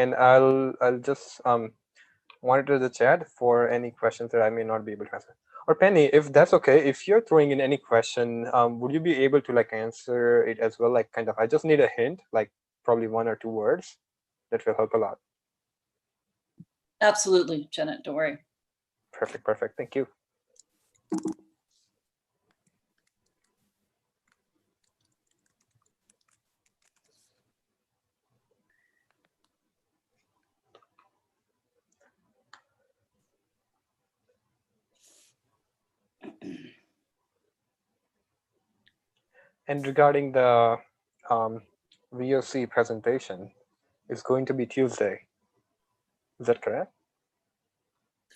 and I'll just monitor the chat for any questions that I may not be able to answer. Or Penny, if that's okay, if you're throwing in any question, would you be able to like answer it as well? Like kind of, I just need a hint, like probably 1 or 2 words. That will help a lot. Absolutely, Janet, don't worry. Perfect, perfect. Thank you. And regarding the VOC presentation, it's going to be Tuesday. Is that correct?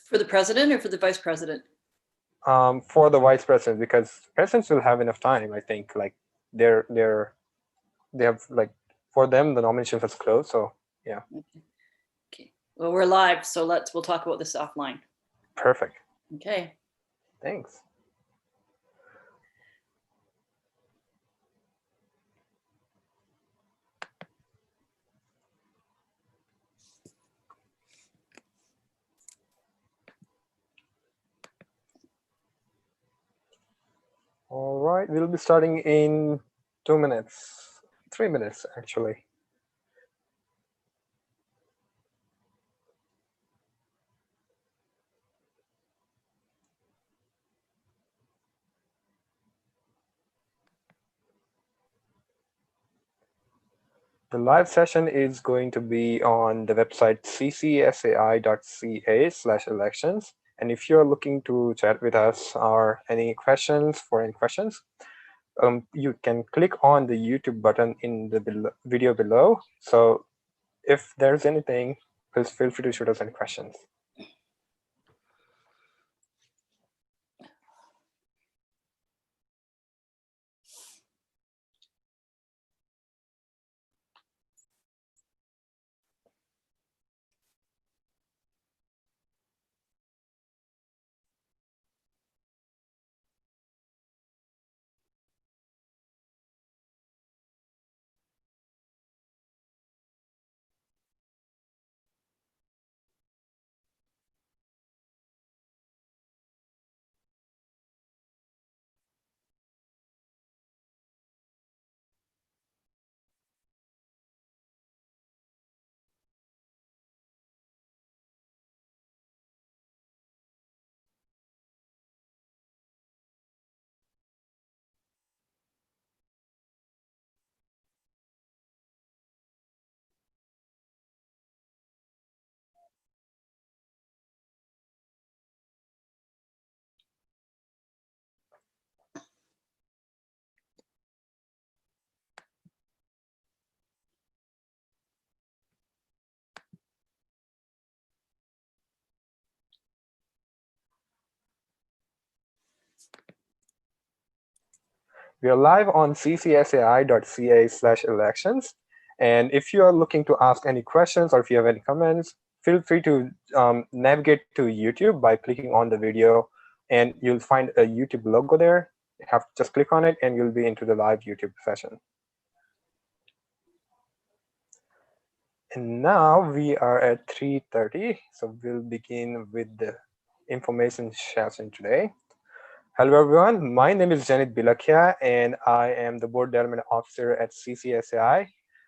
For the president or for the vice president? For the vice president, because presidents will have enough time. I think like they have like, for them the nominations has closed. So yeah. Okay. Well, we're live, so we'll talk about this offline. Perfect. Okay. Thanks. All right, we'll be starting in 2 minutes, 3 minutes actually. The live session is going to be on the website ccsai.ca/elections. And if you're looking to chat with us or any questions, you can click on the YouTube button in the video below. So if there's anything, please feel free to shoot us any questions. We are live on ccsai.ca/elections. And if you are looking to ask any questions or if you have any comments, feel free to navigate to YouTube by clicking on the video, and you'll find a YouTube logo there. You have to just click on it and you'll be into the live YouTube session. And now we are at 3:30, so we'll begin with the information session today. Hello everyone, my name is Janit Bilakia and I am the Board Development Officer at CCSAI.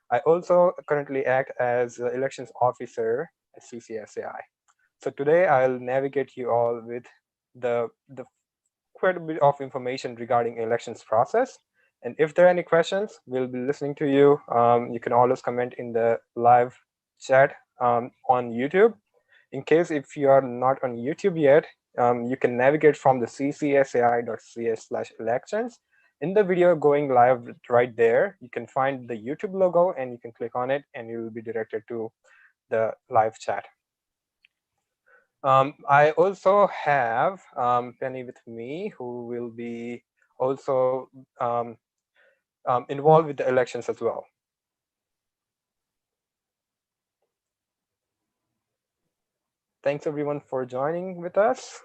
I also currently act as the Elections Officer at CCSAI. So today I'll navigate you all with the quite a bit of information regarding elections process. And if there are any questions, we'll be listening to you. You can always comment in the live chat on YouTube. In case if you are not on YouTube yet, you can navigate from the ccsai.ca/elections. In the video going live right there, you can find the YouTube logo and you can click on it and you will be directed to the live chat. I also have Penny with me, who will be also involved with the elections as well. Thanks everyone for joining with us.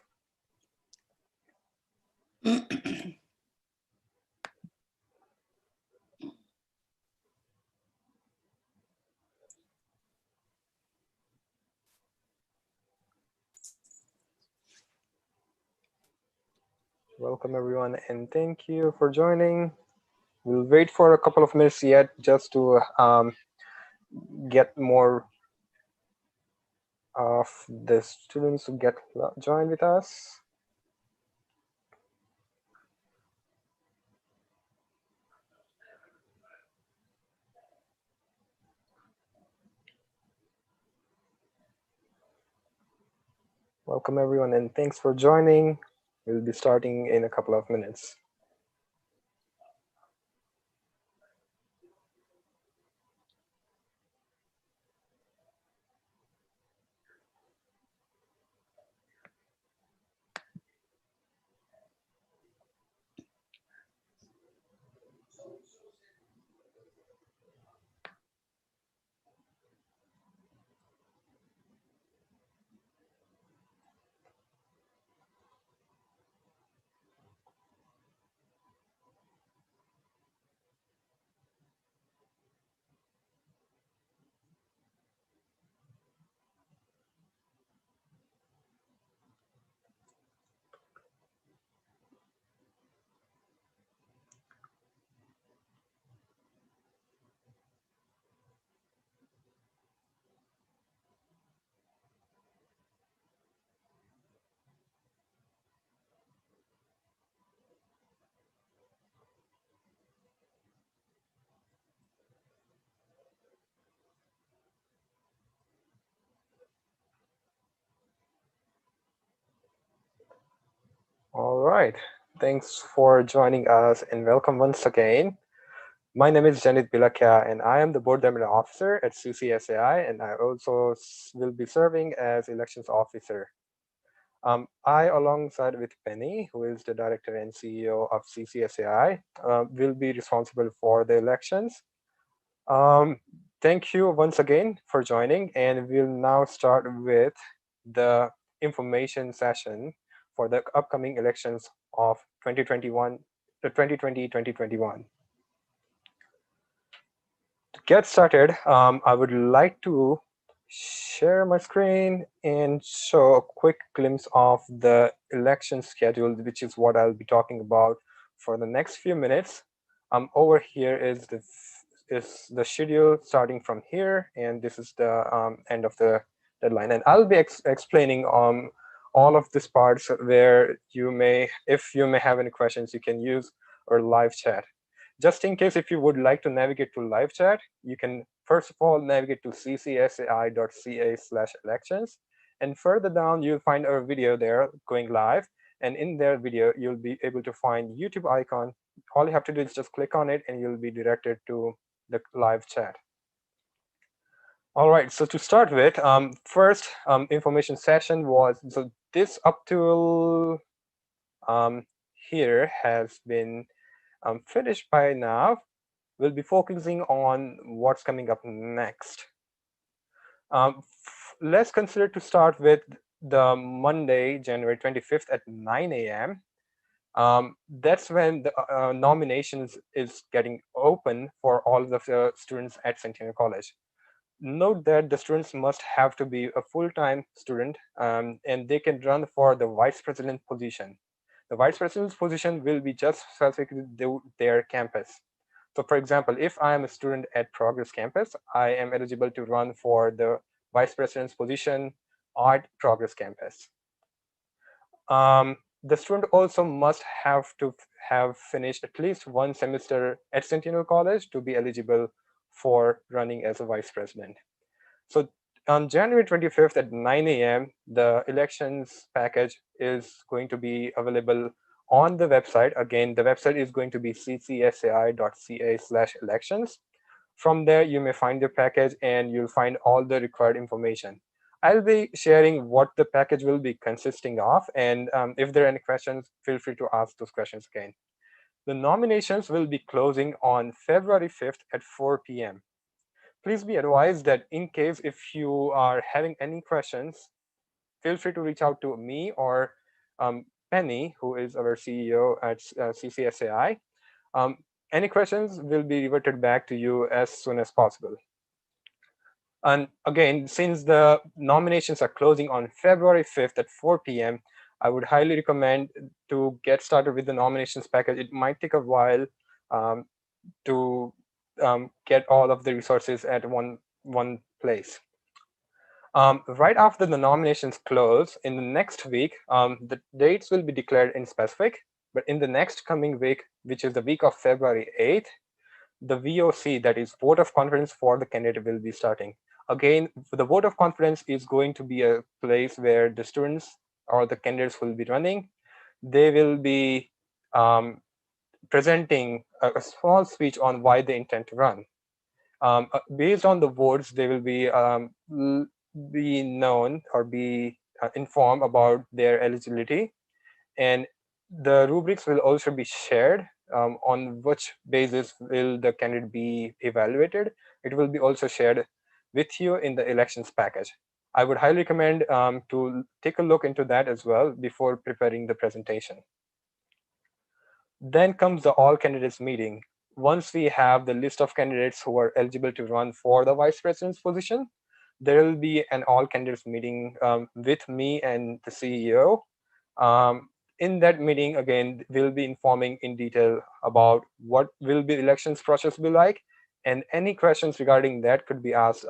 Welcome everyone, and thank you for joining. We'll wait for a couple of minutes yet just to get more of the students to get join with us. Welcome everyone, and thanks for joining. We'll be starting in a couple of minutes. All right, thanks for joining us and welcome once again. My name is Janit Bilakia, and I am the Board Development Officer at CCSAI, and I also will be serving as Elections Officer. I, alongside with Penny, who is the Director and CEO of CCSAI, will be responsible for the elections. Um, Thank you once again for joining, and we'll now start with the information session for the upcoming elections of 2021, the 2020-2021. To get started, I would like to share my screen and show a quick glimpse of the election schedule, which is what I'll be talking about for the next few minutes. Over here is the schedule starting from here, and this is the end of the deadline. And I'll be explaining all of these parts where if you may have any questions, you can use our live chat. Just in case if you would like to navigate to live chat, you can first of all navigate to ccsai.ca/elections. And further down, you'll find our video there going live. And in their video, you'll be able to find YouTube icon. All you have to do is just click on it and you'll be directed to the live chat. All right, so to start with, first information session was, so this up to here has been finished by now. We'll be focusing on what's coming up next. Let's consider to start with the Monday, January 25th at 9 a.m. That's when the nominations is getting open for all of the students at Centennial College. Note that the students must have to be a full-time student, and they can run for the vice president position. The vice president's position will be just specific to their campus. So for example, if I am a student at Progress Campus, I am eligible to run for the vice president's position at Progress Campus. The student also must have to have finished at least one semester at Centennial College to be eligible for running as a vice president. So on January 25th at 9 a.m., the elections package is going to be available on the website. Again, the website is going to be ccsai.ca/elections. From there, you may find the package and you'll find all the required information. I'll be sharing what the package will be consisting of, and if there are any questions, feel free to ask those questions again. The nominations will be closing on February 5th at 4 p.m. Please be advised that in case if you are having any questions, feel free to reach out to me or Penny, who is our CEO at CCSAI. Any questions will be reverted back to you as soon as possible. And again, since the nominations are closing on February 5th at 4 p.m., I would highly recommend to get started with the nominations package. It might take a while um, to get all of the resources at one place. Right after the nominations close in the next week, the dates will be declared in specific, but in the next coming week, which is the week of February 8th, the VOC, that is vote of confidence for the candidate, will be starting. Again, the vote of confidence is going to be a place where the students or the candidates will be running. They will be presenting a small speech on why they intend to run. Based on the votes, they will be known or be informed about their eligibility, and the rubrics will also be shared on which basis will the candidate be evaluated. It will be also shared with you in the elections package. I would highly recommend to take a look into that as well before preparing the presentation. Then comes the all candidates meeting. Once we have the list of candidates who are eligible to run for the vice president's position, there will be an all candidates meeting with me and the CEO. In that meeting, again, we'll be informing in detail about what will be elections process be like, and any questions regarding that could be asked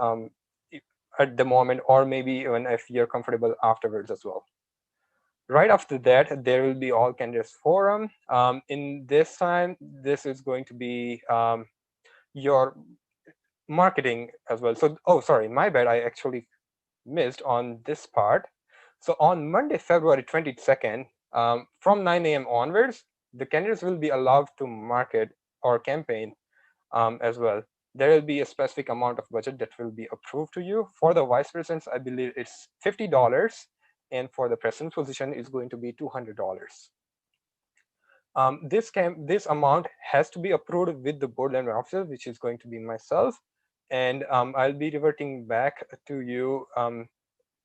at the moment, or maybe even if you're comfortable afterwards as well. Right after that, there will be all candidates forum. In this time, this is going to be your marketing as well. So, oh, sorry, my bad. I actually missed on this part. So on Monday, February 22nd, from 9 a.m. onwards, the candidates will be allowed to market or campaign as well. There will be a specific amount of budget that will be approved to you. For the vice presidents, I believe it's $50, and for the president's position is going to be $200. This amount has to be approved with the board member officer, which is going to be myself, and I'll be reverting back to you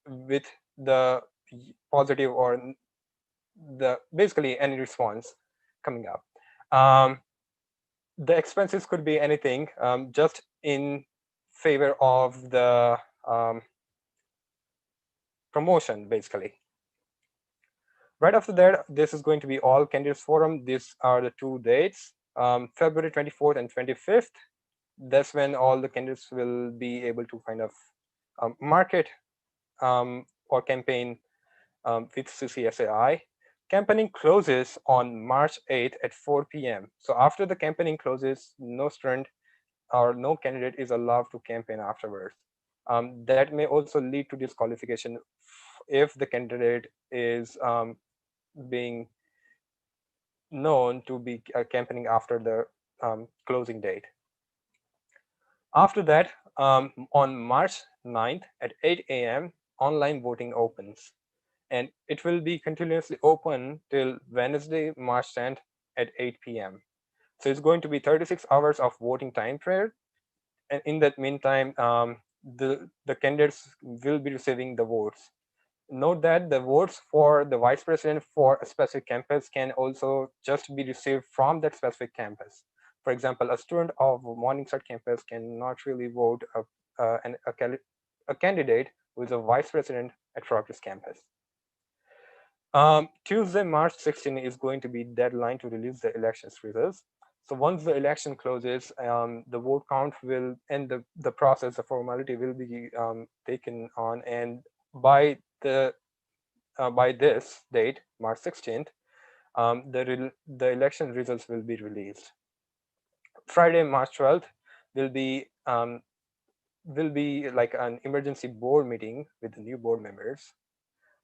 with the positive or the basically any response coming up. The expenses could be anything, just in favor of the promotion, basically. Right after that, this is going to be all candidates forum. These are the two dates, February 24th and 25th. That's when all the candidates will be able to kind of market or campaign with CCSAI. Campaigning closes on March 8th at 4 p.m. So after the campaigning closes, no student or no candidate is allowed to campaign afterwards. That may also lead to disqualification if the candidate is being known to be campaigning after the closing date. After that, on March 9th at 8 a.m., online voting opens. And it will be continuously open till Wednesday, March 10th at 8 p.m. So it's going to be 36 hours of voting time period. And in that meantime, the candidates will be receiving the votes. Note that the votes for the vice president for a specific campus can also just be received from that specific campus. For example, a student of Morningside campus cannot really vote a candidate who is a vice president at Progress campus. Tuesday, March 16 is going to be deadline to release the elections results. So once the election closes, the vote count will end the process, the formality will be taken on, and by this date, March 16th, the election results will be released. Friday, March 12th, will be like an emergency board meeting with the new board members.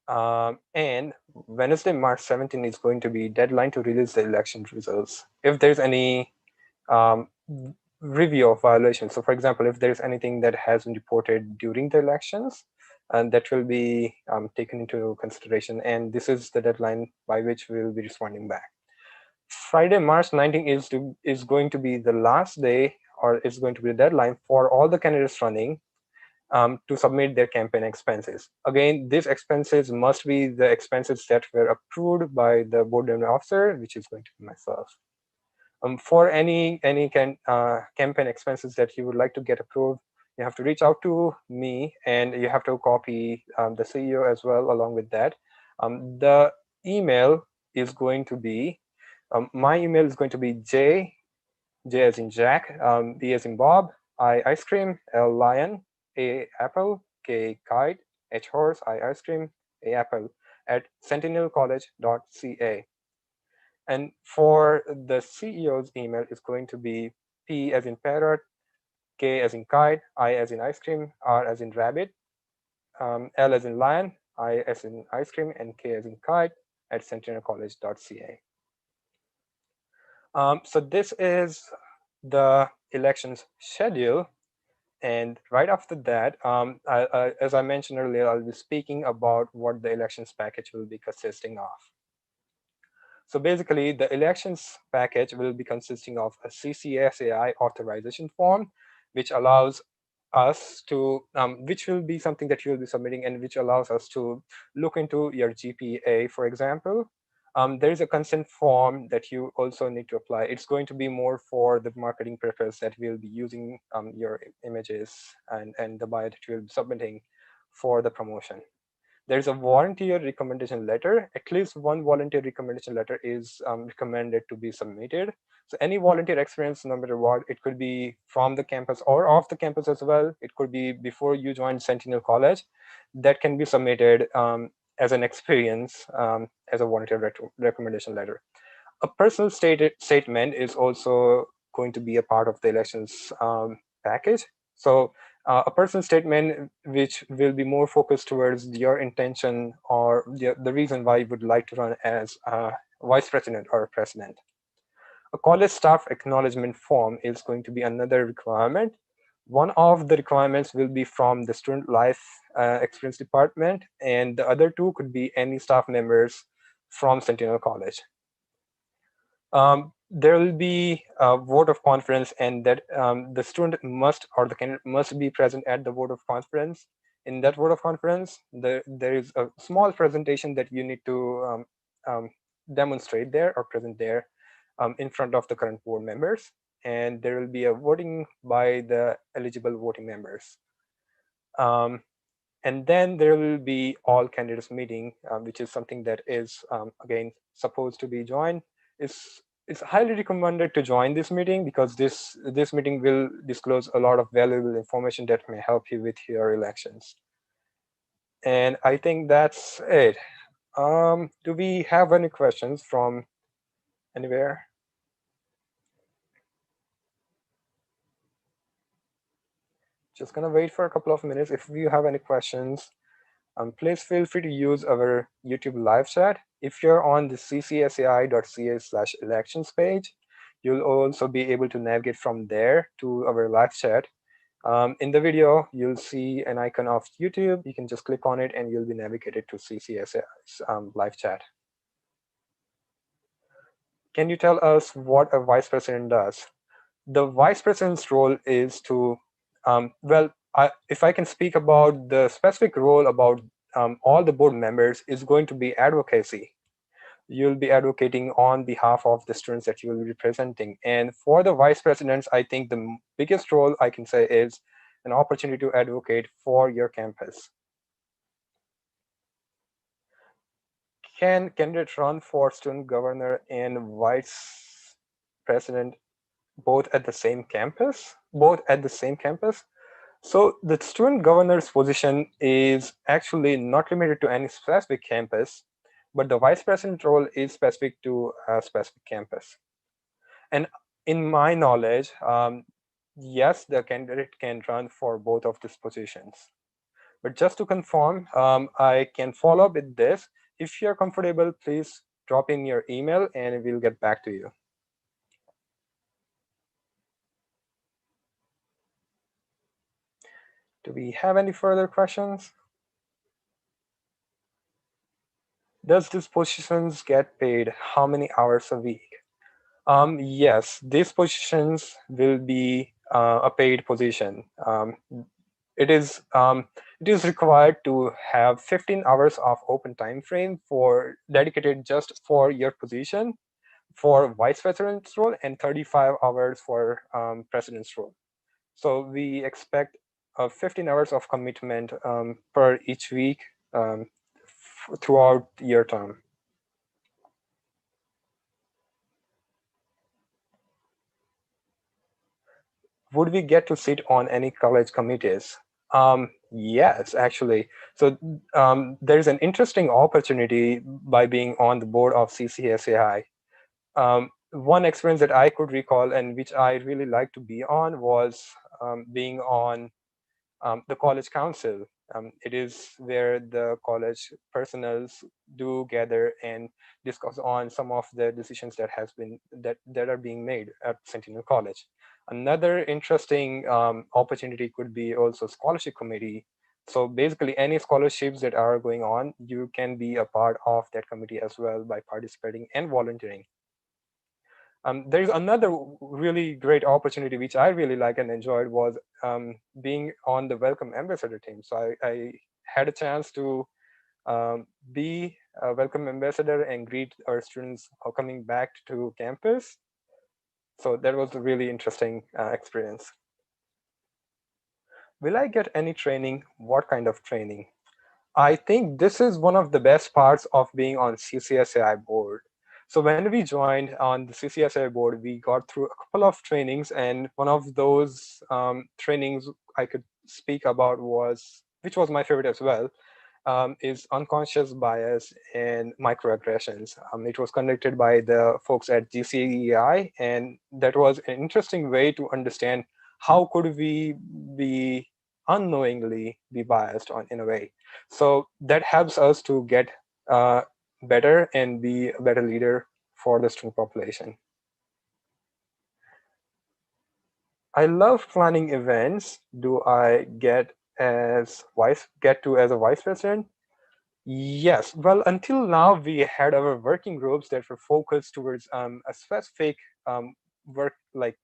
And Wednesday, March 17 is going to be deadline to release the election results. If there's any review of violations, so for example, if there's anything that has been reported during the elections, and that will be taken into consideration. And this is the deadline by which we'll be responding back. Friday, March 19 is going to be the last day, or is going to be the deadline for all the candidates running to submit their campaign expenses. Again, these expenses must be the expenses that were approved by the board member officer, which is going to be myself. For any campaign expenses that you would like to get approved, you have to reach out to me, and you have to copy the CEO as well along with that. The email is going to be, my email is going to be J as in Jack, B as in Bob, I ice cream, L lion, A apple, K kite, H horse, I ice cream, A apple at sentinelcollege.ca. And for the CEO's email is going to be P as in parrot, K as in kite, I as in ice cream, R as in rabbit, L as in lion, I as in ice cream, and K as in kite at sentinelcollege.ca. So this is the elections schedule. And right after that, as I mentioned earlier, I'll be speaking about what the elections package will be consisting of. So basically, the elections package will be consisting of a CCSAI authorization form, which allows us to, which will be something that you will be submitting and which allows us to look into your GPA, for example. There is a consent form that you also need to apply. It's going to be more for the marketing purpose that we'll be using your images and the bio that you'll be submitting for the promotion. There's a volunteer recommendation letter. At least one volunteer recommendation letter is recommended to be submitted. So any volunteer experience, no matter what, it could be from the campus or off the campus as well. It could be before you join Sentinel College. That can be submitted as an experience as a volunteer recommendation letter. A personal statement is also going to be a part of the elections package. So a personal statement which will be more focused towards your intention or the reason why you would like to run as a vice president or president. A college staff acknowledgement form is going to be another requirement. One of the requirements will be from the student life experience department, and the other two could be any staff members from Sentinel College. There will be a vote of confidence, and that the student must or the candidate must be present at the vote of confidence. In that vote of confidence, there is a small presentation that you need to demonstrate there or present there in front of the current board members, and there will be a voting by the eligible voting members. And then there will be all candidates meeting, which is something that is again supposed to be joined. It's highly recommended to join this meeting because this meeting will disclose a lot of valuable information that may help you with your elections. And I think that's it. Do we have any questions from anywhere? Just gonna wait for a couple of minutes. If you have any questions, please feel free to use our YouTube live chat. If you're on the ccsai.ca/elections page, you'll also be able to navigate from there to our live chat. In the video, you'll see an icon of YouTube. You can just click on it and you'll be navigated to CCSAI's live chat. Can you tell us what a vice president does? The vice president's role is to, if I can speak about the specific role about all the board members, is going to be advocacy. You'll be advocating on behalf of the students that you will be representing. And for the vice presidents, I think the biggest role I can say is an opportunity to advocate for your campus. Can candidates run for student governor and vice president both at the same campus? So the student governor's position is actually not limited to any specific campus, but the vice president role is specific to a specific campus. And in my knowledge, yes, the candidate can run for both of these positions. But just to confirm, I can follow up with this. If you're comfortable, please drop in your email and we'll get back to you. Do we have any further questions? Does these positions get paid how many hours a week? Yes, these positions will be a paid position. It is required to have 15 hours of open time frame for dedicated just for your position for vice president's role and 35 hours for president's role. So we expect 15 hours of commitment per each week throughout year term. would we get to sit on any college committees? Yes, actually. So there's an interesting opportunity by being on the board of CCSAI. One experience that I could recall and which I really like to be on was being on the college council. It is where the college personnels do gather and discuss on some of the decisions that are being made at Sentinel College. Another interesting opportunity could be also scholarship committee. So basically, any scholarships that are going on, you can be a part of that committee as well by participating and volunteering. There's another really great opportunity which I really like and enjoyed was being on the Welcome Ambassador team. So I had a chance to be a Welcome Ambassador and greet our students who are coming back to campus. So that was a really interesting experience. Will I get any training? What kind of training? I think this is one of the best parts of being on CCSAI board. So when we joined on the CCSAI board, we got through a couple of trainings, and one of those trainings I could speak about which was my favorite as well, is unconscious bias and microaggressions. It was conducted by the folks at GCEI, and that was an interesting way to understand how could we be unknowingly be biased on in a way. So that helps us to get uh, better and be a better leader for the student population. I love planning events. Do I get to as a vice president? Yes. Well, until now, we had our working groups that were focused towards a specific work like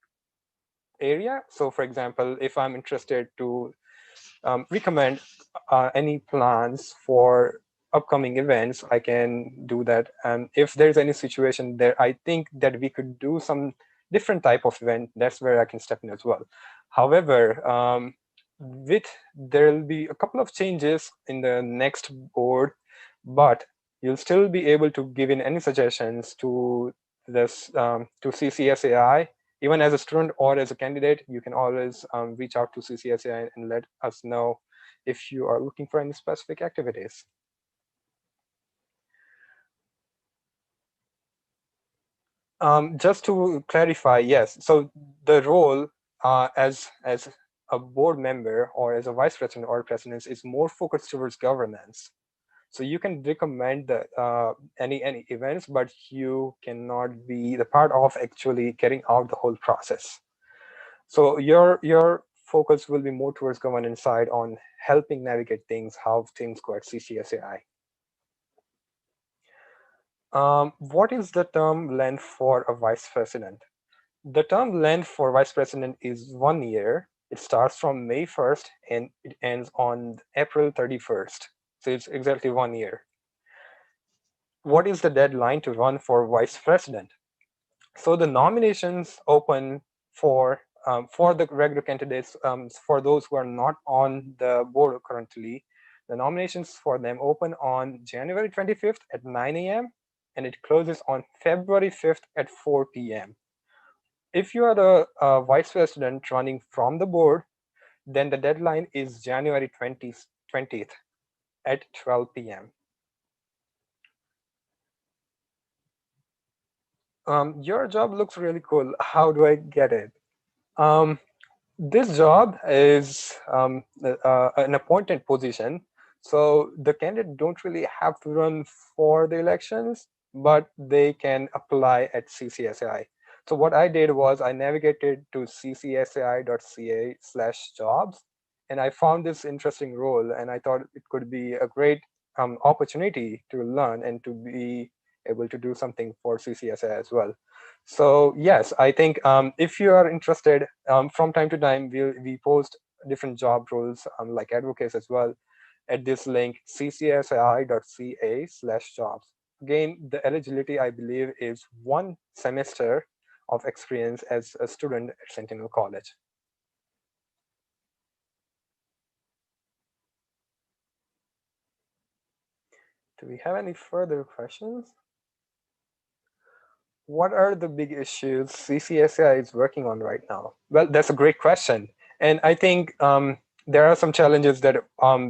area. So, for example, if I'm interested to recommend any plans for upcoming events, I can do that. And if there's any situation there, I think that we could do some different type of event, that's where I can step in as well. However, with there will be a couple of changes in the next board, but you'll still be able to give in any suggestions to this to CCSAI. Even as a student or as a candidate, you can always reach out to CCSA and let us know if you are looking for any specific activities. Just to clarify, yes. So the role as a board member or as a vice president or president is more focused towards governance. So you can recommend any events, but you cannot be the part of actually carrying out the whole process. So your focus will be more towards governance side on helping navigate things, how things go at CCSAI. What is the term length for a vice president? The term length for vice president is 1 year. It starts from May 1st and it ends on April 31st. So it's exactly 1 year. What is the deadline to run for vice president? So the nominations open for the regular candidates, for those who are not on the board currently. The nominations for them open on January 25th at 9 a.m. and it closes on February 5th at 4 p.m. If you are the vice president running from the board, then the deadline is January 20th at 12 p.m. Your job looks really cool. How do I get it? Um, This job is an appointed position, so the candidate don't really have to run for the elections, but they can apply at CCSAI. So what I did was I navigated to ccsai.ca/jobs, and I found this interesting role, and I thought it could be a great opportunity to learn and to be able to do something for CCSAI as well. So yes, I think if you are interested, from time to time we post different job roles like advocates as well at this link ccsai.ca/jobs. Again, the eligibility I believe is 1 semester of experience as a student at Sentinel College. Do we have any further questions? what are the big issues CCSAI is working on right now? Well, that's a great question. And I think there are some challenges that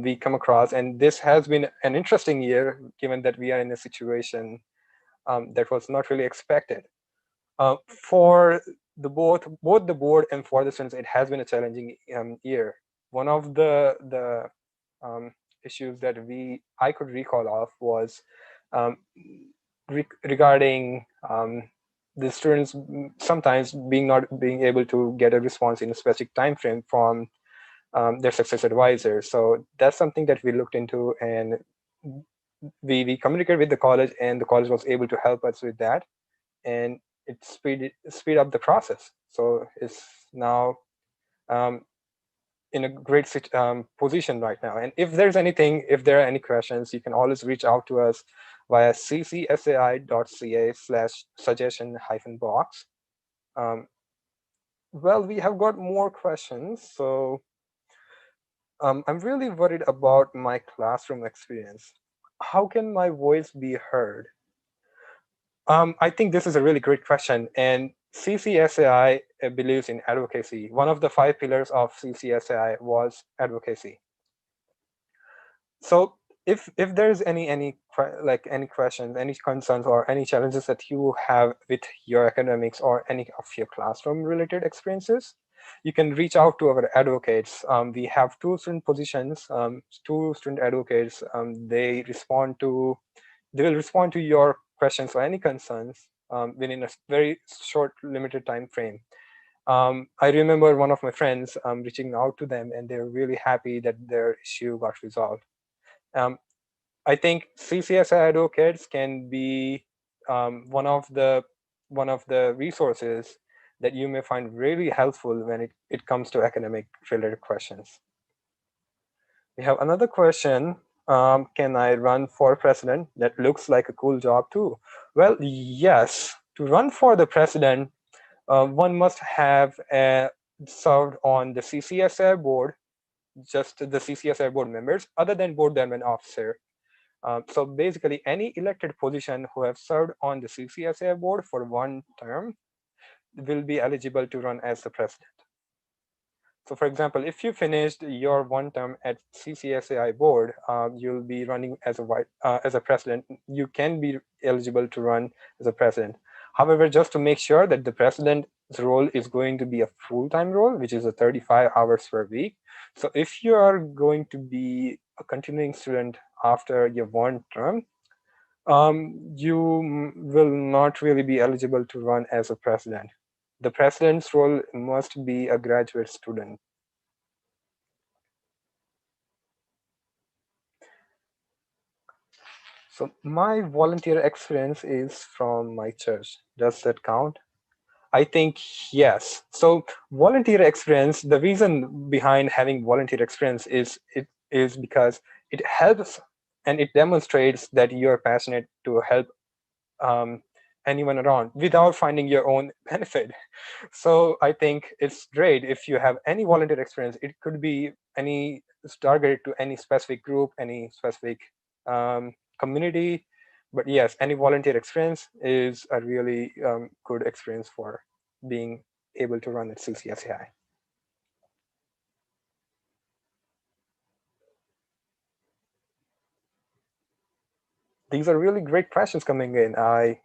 we come across, and this has been an interesting year, given that we are in a situation that was not really expected. For both the board and for the students, it has been a challenging year. One of the issues that I could recall of was um, regarding the students sometimes not being able to get a response in a specific time frame from their success advisor. So that's something that we looked into, and we communicated with the college, and the college was able to help us with that, and it speed up the process. So it's now um, in a great position right now. And if if there are any questions, you can always reach out to us via ccsai.ca/suggestion-box. Um, well, we have got more questions. So I'm really worried about my classroom experience. How can my voice be heard? I think this is a really great question. And CCSAI believes in advocacy. One of the 5 pillars of CCSAI was advocacy. So if there's any questions, any concerns, or any challenges that you have with your academics or any of your classroom related experiences, you can reach out to our advocates. We have 2 student positions, 2 student advocates. They will respond to your questions or any concerns within a very short limited time frame. I remember one of my friends reaching out to them, and they're really happy that their issue got resolved. um, I think CCSI advocates can be one of the resources that you may find really helpful when it comes to academic related questions. We have another question. Can I run for president? That looks like a cool job too. Well, yes. To run for the president, one must have served on the CCSA board, just the CCSA board members, other than board admin officer. So basically, any elected position who have served on the CCSA board for 1 term will be eligible to run as the president. So for example, if you finished your 1 term at CCSAI board, you'll be running as a president. You can be eligible to run as a president. However, just to make sure that the president's role is going to be a full-time role, which is a 35 hours per week. So if you are going to be a continuing student after your 1 term, you will not really be eligible to run as a president. The president's role must be a graduate student. So my volunteer experience is from my church. Does that count? I think yes. So volunteer experience, the reason behind having volunteer experience is because it helps and it demonstrates that you're passionate to help um, anyone around without finding your own benefit. So I think it's great if you have any volunteer experience. It could be any targeted to any specific group, any specific community. But yes, any volunteer experience is a really good experience for being able to run at CCSAI. These are really great questions coming in. I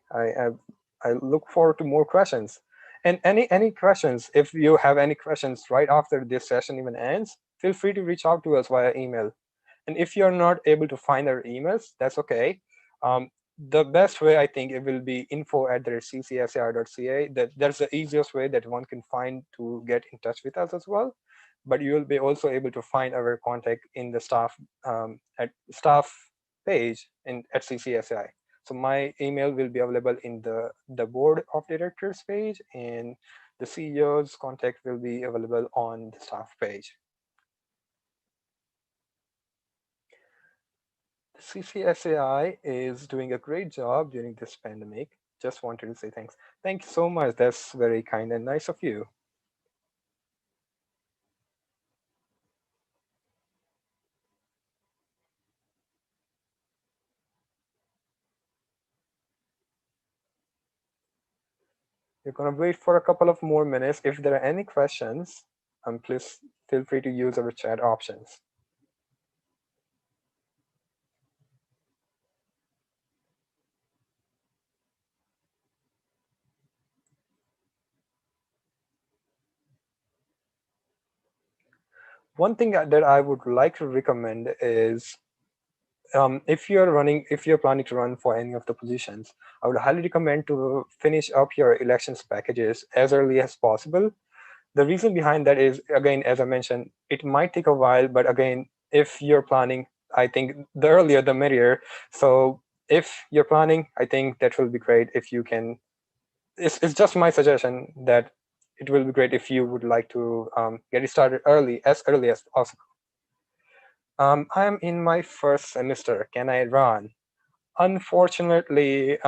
look forward to more questions. And any questions, if you have any questions right after this session even ends, feel free to reach out to us via email. And if you're not able to find our emails, that's okay. The best way, I think, it will be info@ccsar.ca. That's the easiest way that one can find to get in touch with us as well. But you will be also able to find our contact in the staff page at CCSI. So my email will be available in the board of directors page, and the CEO's contact will be available on the staff page. CCSAI is doing a great job during this pandemic. Just wanted to say thanks. Thank you so much. That's very kind and nice of you. You're going to wait for a couple of more minutes. If there are any questions, please feel free to use our chat options. One thing that I would like to recommend is if you're planning to run for any of the positions, I would highly recommend to finish up your elections packages as early as possible. The reason behind that is, again, as I mentioned, it might take a while, but again, if you're planning, I think the earlier the merrier. So if you're planning, I think that will be great if you can. It's just my suggestion that it will be great if you would like to get it started early as possible. I am in my first semester. Can I run? Unfortunately,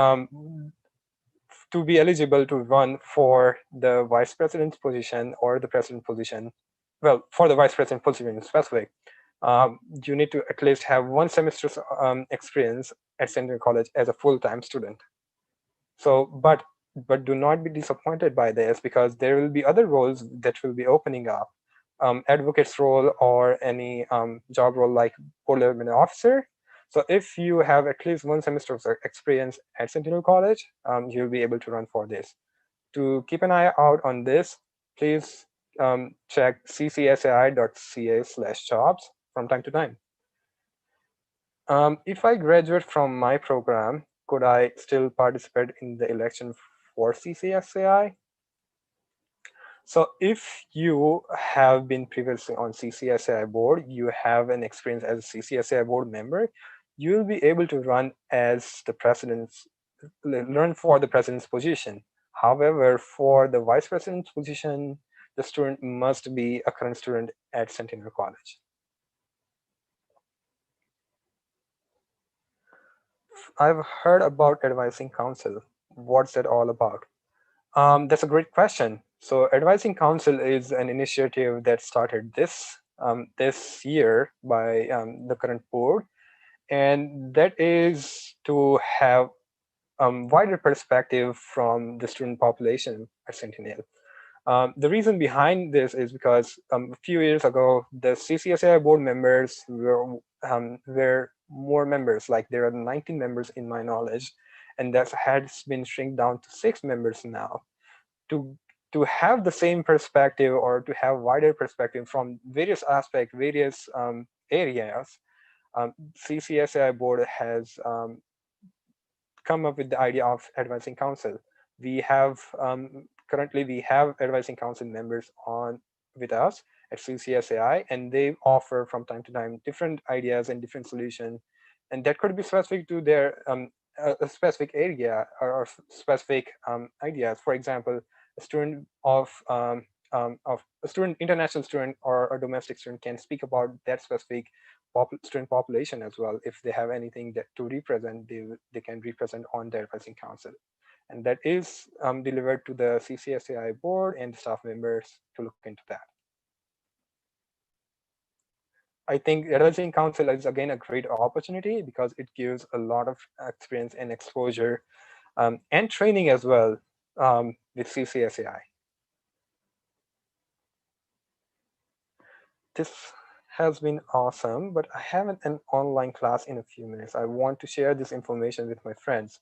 to be eligible to run for the vice president's position or the president position, well, for the vice president position in specific, you need to at least have one semester's experience at Central College as a full-time student. So, but do not be disappointed by this, because there will be other roles that will be opening up, advocate's role or any job role like board level officer. So if you have at least one semester of experience at Sentinel College, you'll be able to run for this. To keep an eye out on this, please check ccsai.ca/jobs from time to time. If I graduate from my program, could I still participate in the election for CCSAI? So if you have been previously on CCSAI board, you have an experience as a CCSAI board member, you'll be able to run as the president's, run for the president's position. However, for the vice president's position, the student must be a current student at Centennial College. I've heard about advising council. What's that all about? That's a great question. So advising council is an initiative that started this year by the current board, and that is to have wider perspective from the student population at Centennial. The reason behind this is because a few years ago, the CCSAI board members were more members, like there are 19 members in my knowledge, and that has been shrink down to 6 members now. To to have the same perspective, or to have wider perspective from various aspects, various areas, CCSAI board has come up with the idea of advising council. We have currently we have advising council members on with us at CCSAI, and they offer from time to time different ideas and different solutions, and that could be specific to their a specific area, or specific ideas. For example, a student of a student, international student or a domestic student, can speak about that specific student population as well. If they have anything that to represent, they can represent on their advising council, and that is delivered to the CCSAI board and staff members to look into that. I think advising council is again a great opportunity, because it gives a lot of experience and exposure and training as well with CCSAI. This has been awesome, but I have an online class in a few minutes. I want to share this information with my friends.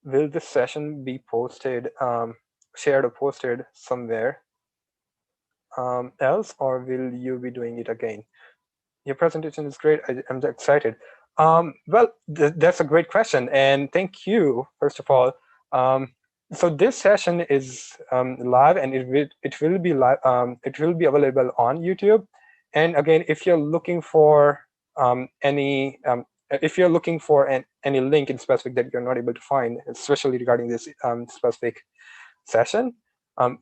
Will this session be posted, shared or posted somewhere else, or will you be doing it again? Your presentation is great. I'm excited. Well, that's a great question, and thank you, first of all. So this session is live, and it will be live. It will be available on YouTube. And again, if you're looking for any if you're looking for any link in specific that you're not able to find, especially regarding this specific session,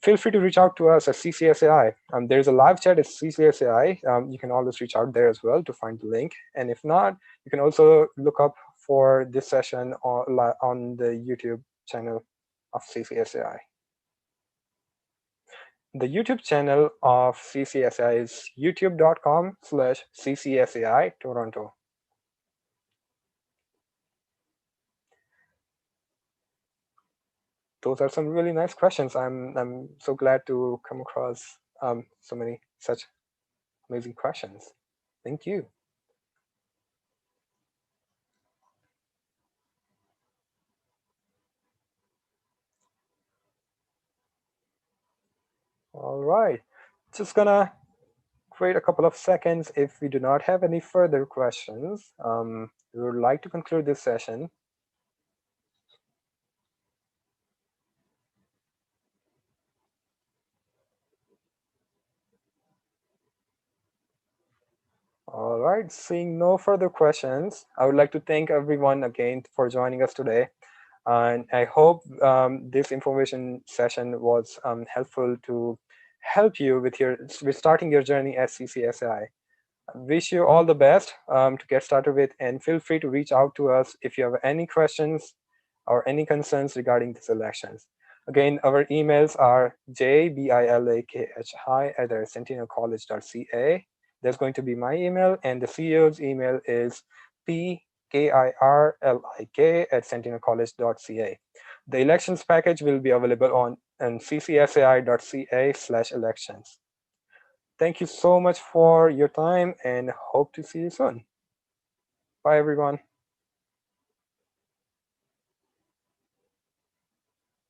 feel free to reach out to us at CCSAI. There's a live chat at CCSAI. You can always reach out there as well to find the link. And if not, you can also look up for this session on the YouTube channel of CCSAI. The YouTube channel of CCSAI is youtube.com/CCSAI Toronto. those are some really nice questions. I'm so glad to come across so many such amazing questions. Thank you. All right, just gonna wait a couple of seconds. If we do not have any further questions, we would like to conclude this session. All right, seeing no further questions, I would like to thank everyone again for joining us today. And I hope this information session was helpful to help you with starting your journey at CCSAI. Wish you all the best to get started with, and feel free to reach out to us if you have any questions or any concerns regarding these elections. Again, our emails are jbilakhi@sentinelcollege.ca. There's going to be my email, and the CEO's email is pkirlik@sentinelcollege.ca. The elections package will be available on ccsai.ca/elections. Thank you so much for your time and hope to see you soon. Bye, everyone.